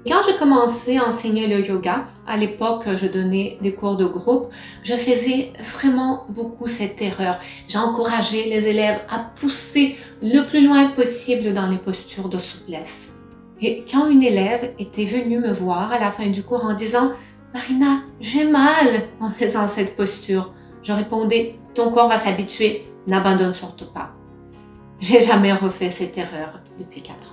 Quand j'ai commencé à enseigner le yoga, à l'époque, je donnais des cours de groupe, je faisais vraiment beaucoup cette erreur. J'encourageais les élèves à pousser le plus loin possible dans les postures de souplesse. Et quand une élève était venue me voir à la fin du cours en disant « Marina, j'ai mal en faisant cette posture », je répondais « Ton corps va s'habituer, n'abandonne surtout pas ». J'ai jamais refait cette erreur depuis 4 ans.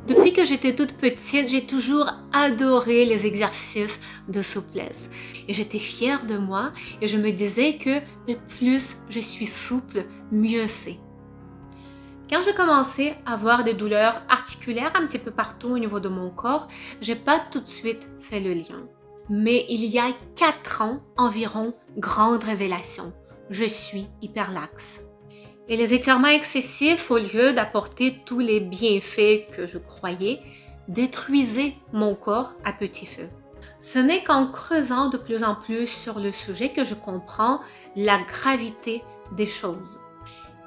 Depuis que j'étais toute petite, j'ai toujours adoré les exercices de souplesse. Et j'étais fière de moi et je me disais que le plus je suis souple, mieux c'est. Quand j'ai commencé à avoir des douleurs articulaires un petit peu partout au niveau de mon corps, j'ai pas tout de suite fait le lien. Mais il y a 4 ans environ, grande révélation, je suis hyperlaxe. Et les étirements excessifs, au lieu d'apporter tous les bienfaits que je croyais, détruisaient mon corps à petit feu. Ce n'est qu'en creusant de plus en plus sur le sujet que je comprends la gravité des choses.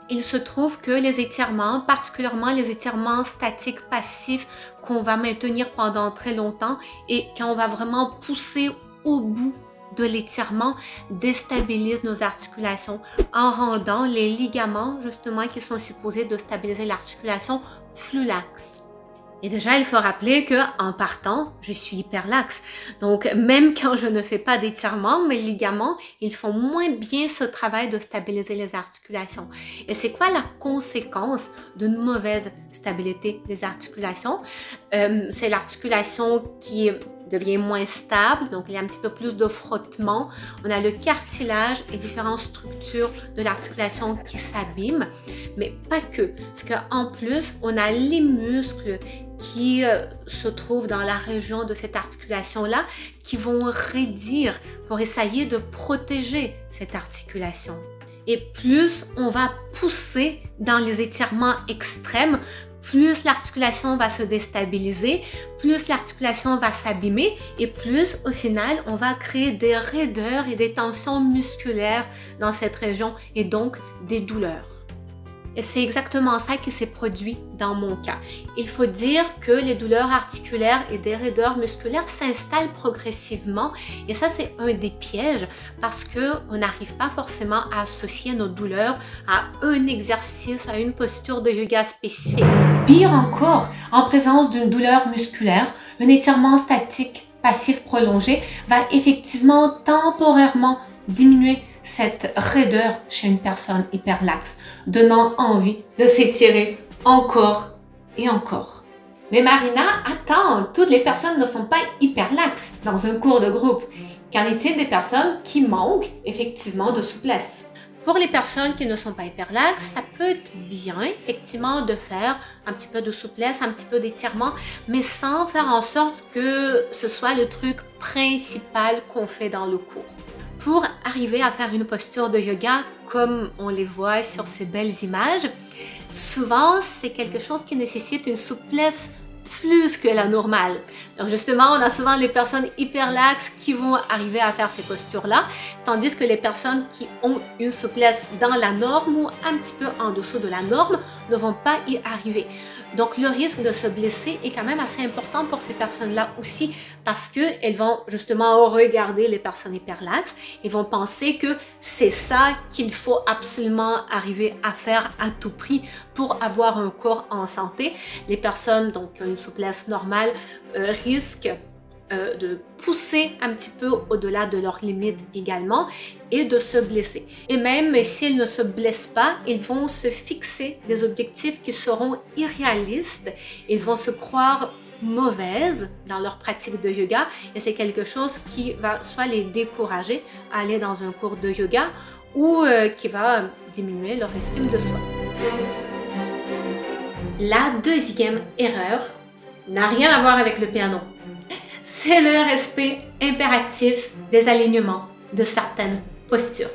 Il se trouve que les étirements, particulièrement les étirements statiques passifs qu'on va maintenir pendant très longtemps et quand on va vraiment pousser au bout de l'étirement, déstabilisent nos articulations en rendant les ligaments justement qui sont supposés de stabiliser l'articulation plus laxes. Et déjà, il faut rappeler que en partant, je suis hyperlaxe. Donc, même quand je ne fais pas d'étirement, mes ligaments, ils font moins bien ce travail de stabiliser les articulations. Et c'est quoi la conséquence d'une mauvaise stabilité des articulations? C'est l'articulation qui devient moins stable, donc il y a un petit peu plus de frottement. On a le cartilage et différentes structures de l'articulation qui s'abîment, mais pas que. Parce qu'en plus, on a les muscles qui se trouvent dans la région de cette articulation-là, qui vont raidir pour essayer de protéger cette articulation. Et plus on va pousser dans les étirements extrêmes, plus l'articulation va se déstabiliser, plus l'articulation va s'abîmer et plus au final on va créer des raideurs et des tensions musculaires dans cette région et donc des douleurs. Et c'est exactement ça qui s'est produit dans mon cas. Il faut dire que les douleurs articulaires et des raideurs musculaires s'installent progressivement et ça c'est un des pièges parce qu'on n'arrive pas forcément à associer nos douleurs à un exercice, à une posture de yoga spécifique. Pire encore, en présence d'une douleur musculaire, un étirement statique passif prolongé va effectivement temporairement diminuer cette raideur chez une personne hyperlaxe, donnant envie de s'étirer encore et encore. Mais Marina, attends, toutes les personnes ne sont pas hyperlaxes dans un cours de groupe. Qu'en est-il des personnes qui manquent effectivement de souplesse? Pour les personnes qui ne sont pas hyperlaxes, ça peut être bien, effectivement, de faire un petit peu de souplesse, un petit peu d'étirement, mais sans faire en sorte que ce soit le truc principal qu'on fait dans le cours. Pour arriver à faire une posture de yoga comme on les voit sur ces belles images, souvent c'est quelque chose qui nécessite une souplesse plus que la normale. Donc justement, on a souvent les personnes hyperlaxes qui vont arriver à faire ces postures-là, tandis que les personnes qui ont une souplesse dans la norme ou un petit peu en dessous de la norme ne vont pas y arriver. Donc le risque de se blesser est quand même assez important pour ces personnes-là aussi parce qu'elles vont justement regarder les personnes hyperlaxes et vont penser que c'est ça qu'il faut absolument arriver à faire à tout prix pour avoir un corps en santé. Les personnes donc qui ont une souplesse normale risquent de pousser un petit peu au-delà de leurs limites également et de se blesser. Et même s'ils ne se blessent pas, ils vont se fixer des objectifs qui seront irréalistes. Ils vont se croire mauvaises dans leur pratique de yoga et c'est quelque chose qui va soit les décourager à aller dans un cours de yoga ou qui va diminuer leur estime de soi. La deuxième erreur n'a rien à voir avec le piano. C'est le respect impératif des alignements de certaines postures.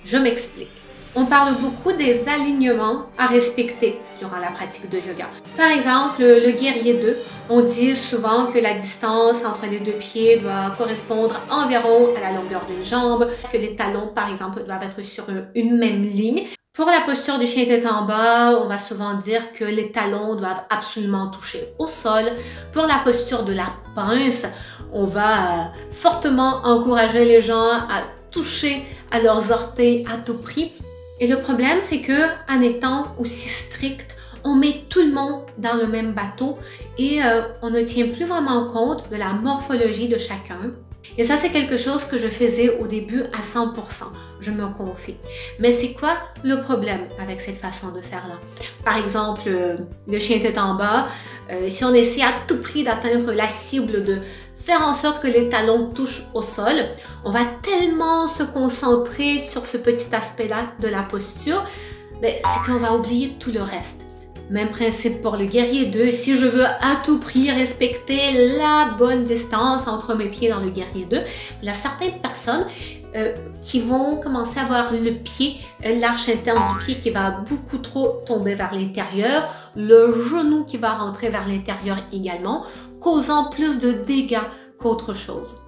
Je m'explique. On parle beaucoup des alignements à respecter durant la pratique de yoga. Par exemple, le guerrier 2, on dit souvent que la distance entre les deux pieds doit correspondre environ à la longueur d'une jambe, que les talons, par exemple, doivent être sur une même ligne. Pour la posture du chien tête en bas, on va souvent dire que les talons doivent absolument toucher au sol. Pour la posture de la pince, on va fortement encourager les gens à toucher à leurs orteils à tout prix. Et le problème, c'est que en étant aussi strict, on met tout le monde dans le même bateau et on ne tient plus vraiment compte de la morphologie de chacun. Et ça, c'est quelque chose que je faisais au début à 100%, je me confie. Mais c'est quoi le problème avec cette façon de faire là? Par exemple, le chien tête en bas, si on essaie à tout prix d'atteindre la cible de faire en sorte que les talons touchent au sol, on va tellement se concentrer sur ce petit aspect-là de la posture, c'est qu'on va oublier tout le reste. Même principe pour le guerrier 2. Si je veux à tout prix respecter la bonne distance entre mes pieds dans le guerrier 2, il y a certaines personnes qui vont commencer à avoir le pied, l'arche interne du pied qui va beaucoup trop tomber vers l'intérieur, le genou qui va rentrer vers l'intérieur également, causant plus de dégâts qu'autre chose.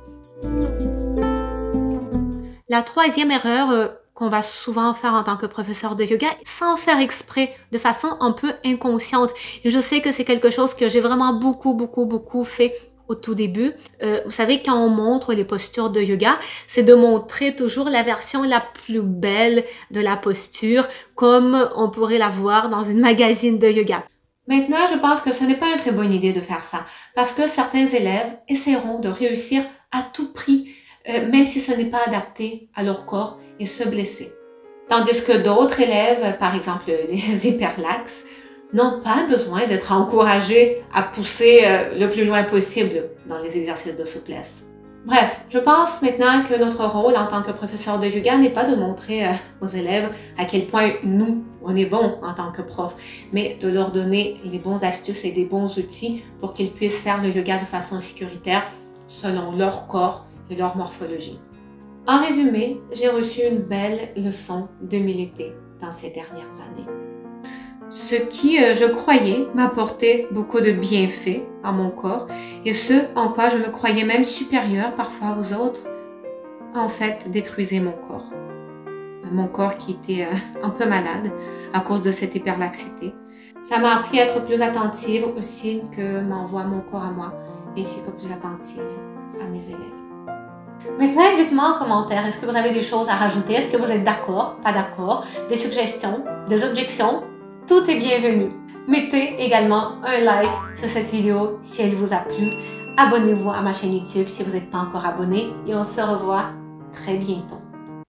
La troisième erreur qu'on va souvent faire en tant que professeur de yoga sans faire exprès, de façon un peu inconsciente. Et je sais que c'est quelque chose que j'ai vraiment beaucoup fait au tout début. Vous savez, quand on montre les postures de yoga, c'est de montrer toujours la version la plus belle de la posture, comme on pourrait la voir dans une magazine de yoga. Maintenant, je pense que ce n'est pas une très bonne idée de faire ça, parce que certains élèves essaieront de réussir à tout prix, même si ce n'est pas adapté à leur corps, et se blesser. Tandis que d'autres élèves, par exemple les hyperlaxes, n'ont pas besoin d'être encouragés à pousser le plus loin possible dans les exercices de souplesse. Bref, je pense maintenant que notre rôle en tant que professeur de yoga n'est pas de montrer aux élèves à quel point nous, on est bon en tant que prof, mais de leur donner les bons astuces et des bons outils pour qu'ils puissent faire le yoga de façon sécuritaire selon leur corps et leur morphologie. En résumé, j'ai reçu une belle leçon d'humilité dans ces dernières années. Ce qui, je croyais, m'apportait beaucoup de bienfaits à mon corps et ce en quoi je me croyais même supérieure parfois aux autres, en fait, détruisait mon corps. Mon corps qui était un peu malade à cause de cette hyperlaxité. Ça m'a appris à être plus attentive aux signes que m'envoie mon corps à moi, ainsi que plus attentive à mes élèves. Maintenant, dites-moi en commentaire, est-ce que vous avez des choses à rajouter? Est-ce que vous êtes d'accord, pas d'accord? Des suggestions, des objections? Tout est bienvenu. Mettez également un like sur cette vidéo si elle vous a plu. Abonnez-vous à ma chaîne YouTube si vous n'êtes pas encore abonné et on se revoit très bientôt.